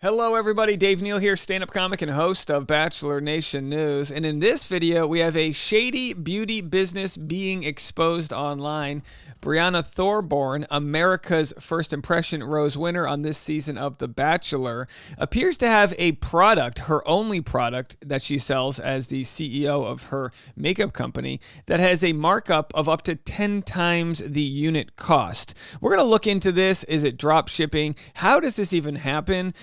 Hello everybody, Dave Neal here, stand-up comic and host of Bachelor Nation News. And in this video, we have a shady beauty business being exposed online. Brianna Thorborn, America's First Impression Rose winner on this season of The Bachelor, appears to have a product, her only product that she sells as the CEO of her makeup company, that has a markup of up to 10 times the unit cost. We're going to look into this. Is it drop shipping? How does this even happen?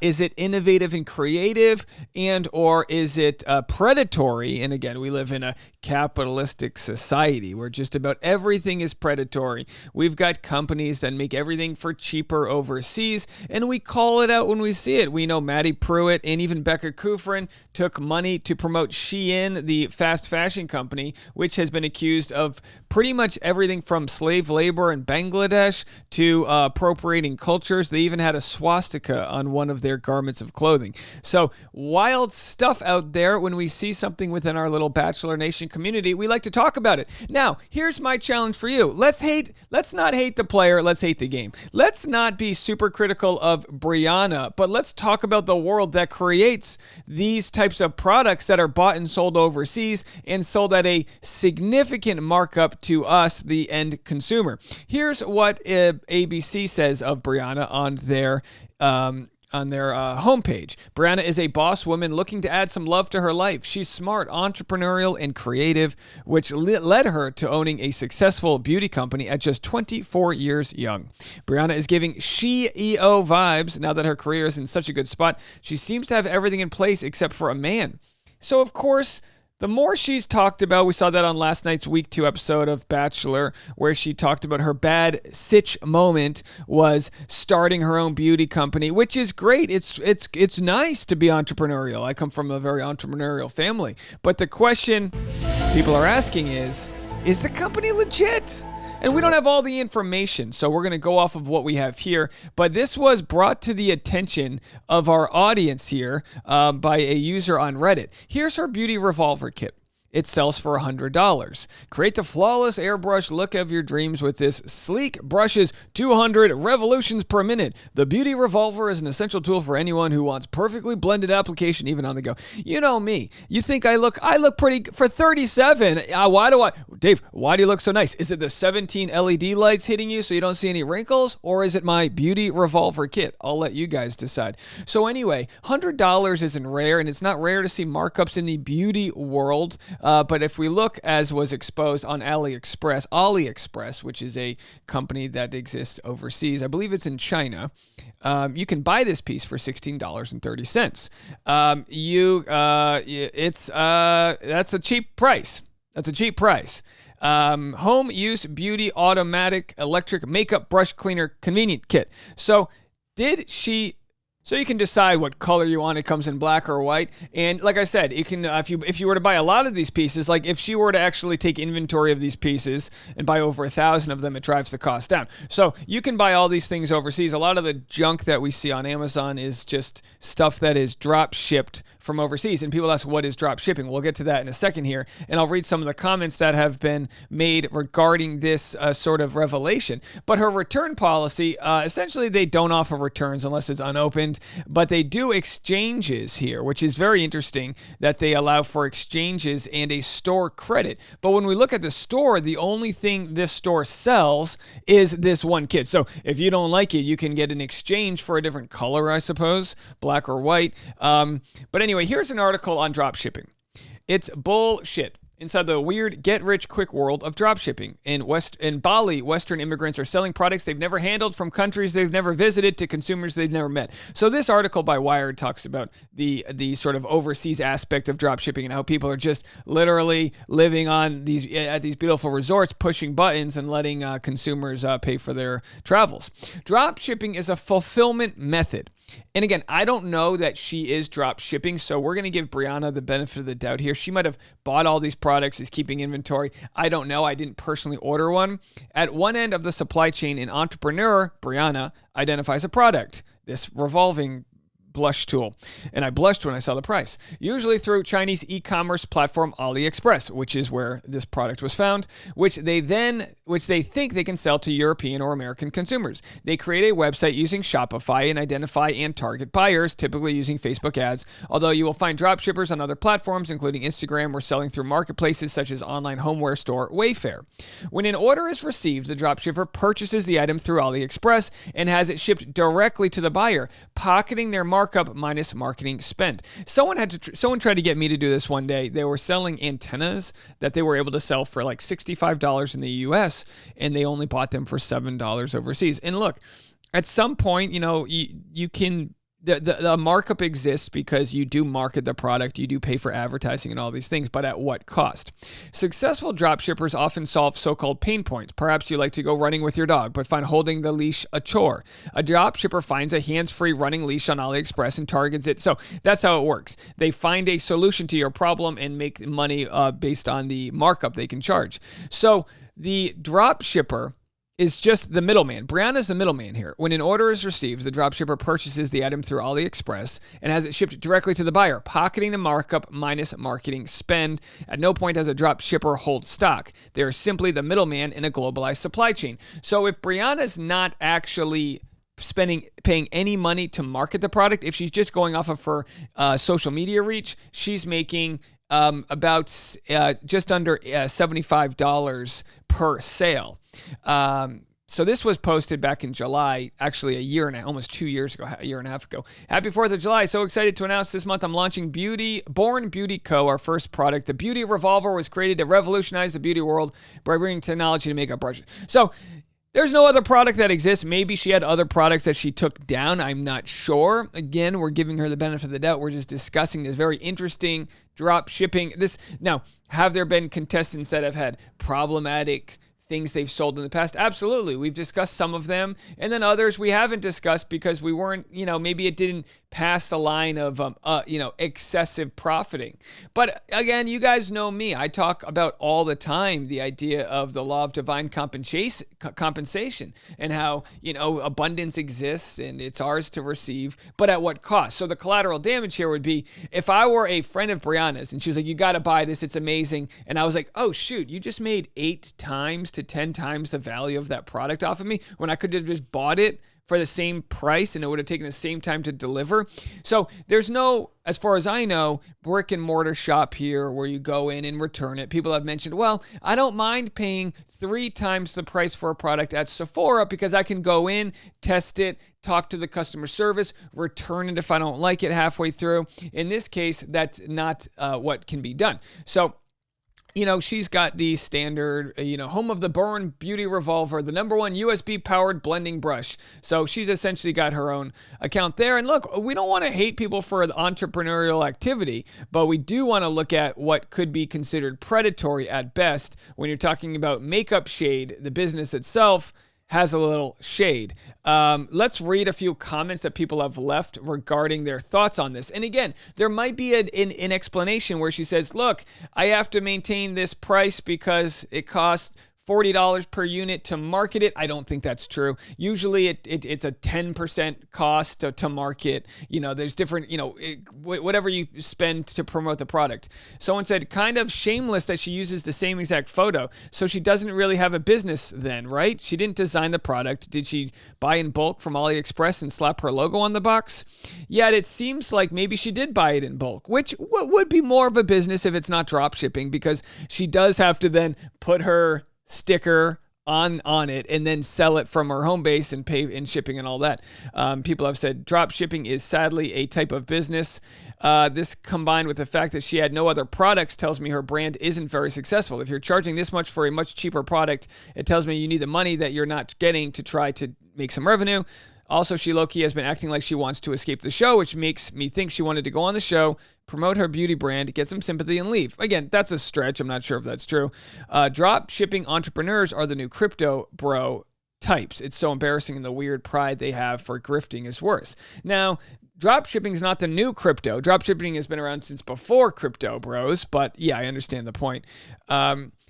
Is it innovative and creative, and or is it predatory? And again, we live in a capitalistic society where just about everything is predatory. We've got companies that make everything for cheaper overseas, and we call it out when we see it. We know Maddie Pruitt and even Becca Kufrin took money to promote Shein, the fast fashion company, which has been accused of pretty much everything from slave labor in Bangladesh to appropriating cultures. They even had a swastika on one of their garments of clothing. So wild stuff out there. When we see something within our little Bachelor Nation community, we like to talk about it. Now, here's my challenge for you. Let's not hate the player, let's hate the game. Let's not be super critical of Brianna, but let's talk about the world that creates these types of products that are bought and sold overseas and sold at a significant markup to us, the end consumer. Here's what ABC says of Brianna on their homepage. Brianna is a boss woman looking to add some love to her life. She's smart, entrepreneurial, and creative, which led her to owning a successful beauty company at just 24 years young. Brianna is giving CEO vibes now that her career is in such a good spot. She seems to have everything in place except for a man. So, of course, the more she's talked about, we saw that on last night's week 2 episode of Bachelor, where she talked about her bad sitch moment was starting her own beauty company, which is great. It's nice to be entrepreneurial. I come from a very entrepreneurial family. But the question people are asking is the company legit? And we don't have all the information, so we're going to go off of what we have here. But this was brought to the attention of our audience here by a user on Reddit. Here's her beauty revolver kit. It sells for $100. Create the flawless airbrush look of your dreams with this sleek brush's 200 revolutions per minute. The Beauty Revolver is an essential tool for anyone who wants perfectly blended application even on the go. You know me. You think I look pretty for 37. Dave, why do you look so nice? Is it the 17 LED lights hitting you so you don't see any wrinkles? Or is it my Beauty Revolver kit? I'll let you guys decide. So anyway, $100 isn't rare, and it's not rare to see markups in the beauty world. But if we look, as was exposed on AliExpress, which is a company that exists overseas, I believe it's in China, you can buy this piece for $16.30. That's a cheap price. That's a cheap price. Home use beauty automatic electric makeup brush cleaner convenient kit. So you can decide what color you want. It comes in black or white. And like I said, you can if you were to buy a lot of these pieces, like if she were to actually take inventory of these pieces and buy over 1,000 of them, it drives the cost down. So you can buy all these things overseas. A lot of the junk that we see on Amazon is just stuff that is drop shipped from overseas. And people ask, what is drop shipping? We'll get to that in a second here. And I'll read some of the comments that have been made regarding this sort of revelation. But her return policy, essentially they don't offer returns unless it's unopened. But they do exchanges here, which is very interesting that they allow for exchanges and a store credit. But when we look at the store, the only thing this store sells is this one kit. So if you don't like it, you can get an exchange for a different color, I suppose, black or white. But anyway, here's an article on drop shipping. It's bullshit. Inside the weird get-rich-quick world of dropshipping. In Bali, Western immigrants are selling products they've never handled from countries they've never visited to consumers they've never met. So this article by Wired talks about the sort of overseas aspect of dropshipping and how people are just literally living on at these beautiful resorts, pushing buttons and letting consumers pay for their travels. Dropshipping is a fulfillment method. And again, I don't know that she is drop shipping, so we're going to give Brianna the benefit of the doubt here. She might have bought all these products, is keeping inventory. I don't know. I didn't personally order one. At one end of the supply chain, an entrepreneur, Brianna, identifies a product, this revolving blush tool, and I blushed when I saw the price. Usually through Chinese e-commerce platform AliExpress, which is where this product was found, which they think they can sell to European or American consumers. They create a website using Shopify and identify and target buyers, typically using Facebook ads, although you will find dropshippers on other platforms, including Instagram, or selling through marketplaces such as online homeware store Wayfair. When an order is received, the dropshipper purchases the item through AliExpress and has it shipped directly to the buyer, pocketing their markup minus marketing spend. Someone tried to get me to do this one day. They were selling antennas that they were able to sell for like $65 in the US, and they only bought them for $7 overseas. And look, at some point, you can. The markup exists because you do market the product, you do pay for advertising and all these things, but at what cost? Successful dropshippers often solve so-called pain points. Perhaps you like to go running with your dog, but find holding the leash a chore. A dropshipper finds a hands-free running leash on AliExpress and targets it. So that's how it works. They find a solution to your problem and make money based on the markup they can charge. So the dropshipper is just the middleman. Brianna's the middleman here. When an order is received, the dropshipper purchases the item through AliExpress and has it shipped directly to the buyer, pocketing the markup minus marketing spend. At no point does a dropshipper hold stock. They are simply the middleman in a globalized supply chain. So if Brianna's not actually paying any money to market the product, if she's just going off of her social media reach, she's making about just under $75 per sale. So this was posted back in July, actually almost 2 years ago, a year and a half ago. Happy 4th of July. So excited to announce this month I'm launching Born Beauty Co., our first product. The Beauty Revolver was created to revolutionize the beauty world by bringing technology to makeup brushes. So there's no other product that exists. Maybe she had other products that she took down. I'm not sure. Again, we're giving her the benefit of the doubt. We're just discussing this very interesting drop shipping. Now, have there been contestants that have had problematic things they've sold in the past? Absolutely. We've discussed some of them, and then others we haven't discussed because we weren't, maybe it didn't pass the line of, excessive profiting. But again, you guys know me. I talk about all the time the idea of the law of divine compensation and how, abundance exists and it's ours to receive, but at what cost? So the collateral damage here would be if I were a friend of Brianna's and she was like, you got to buy this, it's amazing. And I was like, oh shoot, you just made 8 times to 10 times the value of that product off of me when I could have just bought it for the same price and it would have taken the same time to deliver. So there's no, as far as I know, brick and mortar shop here where you go in and return it. People have mentioned, well, I don't mind paying 3 times the price for a product at Sephora because I can go in, test it, talk to the customer service, return it if I don't like it halfway through. In this case, that's not what can be done. So she's got the standard, home of the Born Beauty Revolver, the #1 USB-powered blending brush. So she's essentially got her own account there. And look, we don't want to hate people for the entrepreneurial activity, but we do want to look at what could be considered predatory at best when you're talking about makeup shade. The business itself has a little shade. Let's read a few comments that people have left regarding their thoughts on this. And again, there might be an explanation where she says, look, I have to maintain this price because it costs $40 per unit to market it. I don't think that's true. Usually it's a 10% cost to market. There's different, whatever you spend to promote the product. Someone said, kind of shameless that she uses the same exact photo. So she doesn't really have a business then, right? She didn't design the product. Did she buy in bulk from AliExpress and slap her logo on the box? Yet it seems like maybe she did buy it in bulk, which would be more of a business if it's not drop shipping, because she does have to then put her sticker on it and then sell it from her home base and pay in shipping and all that. People have said drop shipping is sadly a type of business. This combined with the fact that she had no other products tells me her brand isn't very successful. If you're charging this much for a much cheaper product, it tells me you need the money that you're not getting to try to make some revenue. Also, she low-key has been acting like she wants to escape the show, which makes me think she wanted to go on the show, promote her beauty brand, get some sympathy, and leave. Again, that's a stretch. I'm not sure if that's true. Drop shipping entrepreneurs are the new crypto bro types. It's so embarrassing, and the weird pride they have for grifting is worse. Now, drop shipping is not the new crypto. Drop shipping has been around since before crypto bros, but yeah, I understand the point.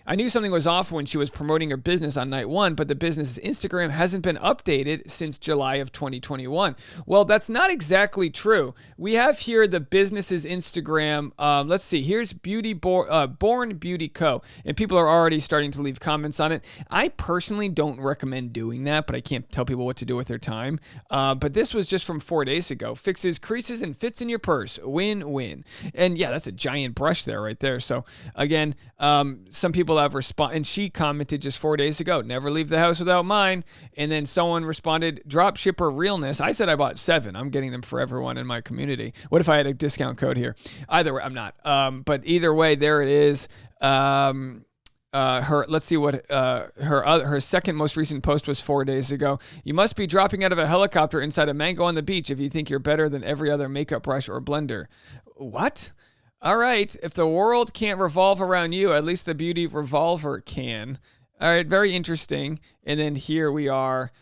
I knew something was off when she was promoting her business on night one, but the business's Instagram hasn't been updated since July of 2021. Well, that's not exactly true. We have here the business's Instagram. Let's see. Here's Born Beauty Co. And people are already starting to leave comments on it. I personally don't recommend doing that, but I can't tell people what to do with their time. But this was just from 4 days ago. Fixes creases and fits in your purse. Win-win. And yeah, that's a giant brush there right there. So again, some people have responded, and she commented just 4 days ago, never leave the house without mine. And then someone responded, drop shipper realness. I said I bought 7. I'm getting them for everyone in my community. What if I had a discount code here? Either way, I'm not. But either way, there it is. Let's see what her second most recent post was 4 days ago. You must be dropping out of a helicopter inside a mango on the beach if you think you're better than every other makeup brush or blender. What? All right. If the world can't revolve around you, at least the beauty revolver can. All right. Very interesting. And then here we are.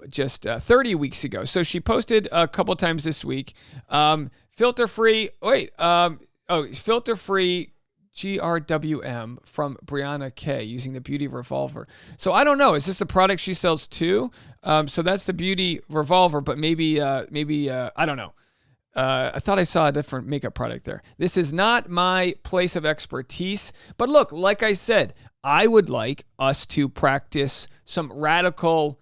Just 30 weeks ago. So she posted a couple times this week. Filter-free. Filter-free GRWM from Brianna K using the Beauty Revolver. So I don't know. Is this a product she sells too? So that's the Beauty Revolver, but maybe I don't know. I thought I saw a different makeup product there. This is not my place of expertise. But look, like I said, I would like us to practice some radical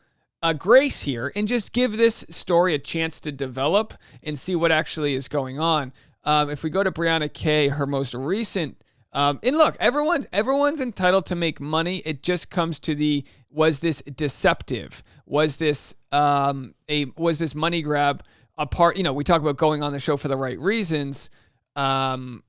grace here and just give this story a chance to develop and see what actually is going on. If we go to Brianna K, her most recent, and look, everyone's entitled to make money. It just comes to was this deceptive? Was this money grab? We talk about going on the show for the right reasons. You're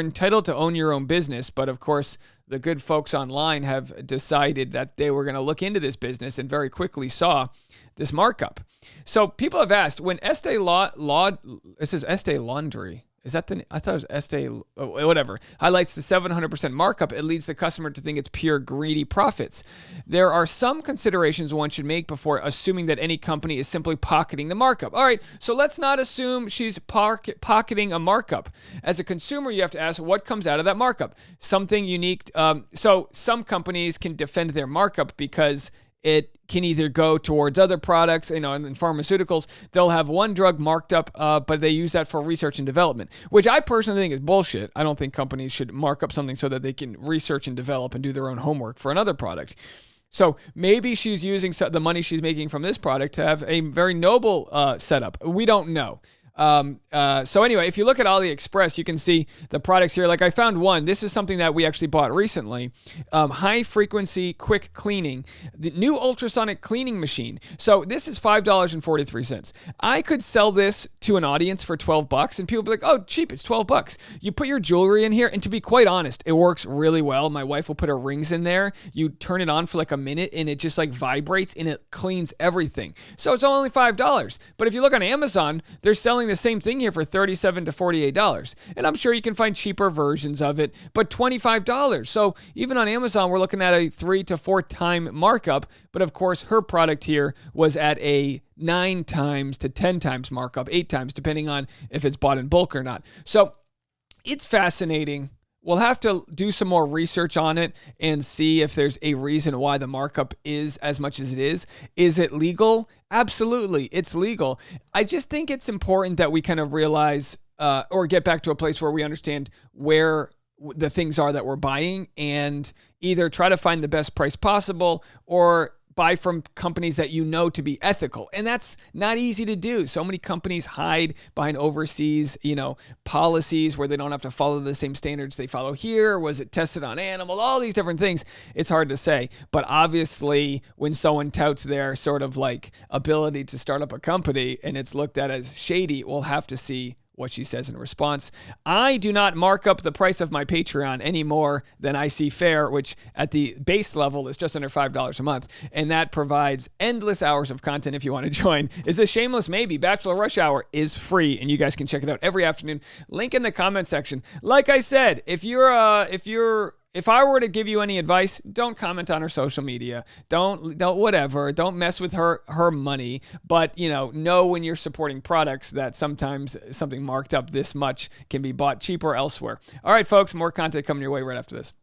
entitled to own your own business, but of course, the good folks online have decided that they were going to look into this business and very quickly saw this markup. So people have asked, when it says Estee Laundry. Is that I thought it was Estee, whatever. Highlights the 700% markup. It leads the customer to think it's pure greedy profits. There are some considerations one should make before assuming that any company is simply pocketing the markup. All right, so let's not assume she's pocketing a markup. As a consumer, you have to ask what comes out of that markup. Something unique. So some companies can defend their markup because it can either go towards other products, in pharmaceuticals, they'll have one drug marked up, but they use that for research and development, which I personally think is bullshit. I don't think companies should mark up something so that they can research and develop and do their own homework for another product. So maybe she's using the money she's making from this product to have a very noble setup. We don't know. So anyway, if you look at AliExpress, you can see the products here. Like I found one. This is something that we actually bought recently. High frequency quick cleaning, the new ultrasonic cleaning machine. So this is $5.43. I could sell this to an audience for $12 and people be like, oh, cheap. It's $12. You put your jewelry in here. And to be quite honest, it works really well. My wife will put her rings in there. You turn it on for like a minute and it just like vibrates and it cleans everything. So it's only $5. But if you look on Amazon, they're selling the same thing here for $37 to $48. And I'm sure you can find cheaper versions of it, but $25. So even on Amazon, we're looking at a 3 to 4 time markup. But of course, her product here was at a 9 times to 10 times markup, 8 times, depending on if it's bought in bulk or not. So it's fascinating. We'll have to do some more research on it and see if there's a reason why the markup is as much as it is. Is it legal? Absolutely, it's legal. I just think it's important that we kind of realize or get back to a place where we understand where the things are that we're buying and either try to find the best price possible or buy from companies that you know to be ethical. And that's not easy to do. So many companies hide behind overseas, policies where they don't have to follow the same standards they follow here. Was it tested on animal? All these different things. It's hard to say. But obviously, when someone touts their sort of like ability to start up a company and it's looked at as shady, we'll have to see what she says in response. I do not mark up the price of my Patreon any more than I see fair, which at the base level is just under $5 a month. And that provides endless hours of content if you want to join. Is this shameless? Maybe. Bachelor Rush Hour is free and you guys can check it out every afternoon. Link in the comment section. Like I said, if you're if I were to give you any advice, don't comment on her social media. Don't whatever. Don't mess with her money. But know when you're supporting products that sometimes something marked up this much can be bought cheaper elsewhere. All right, folks, more content coming your way right after this.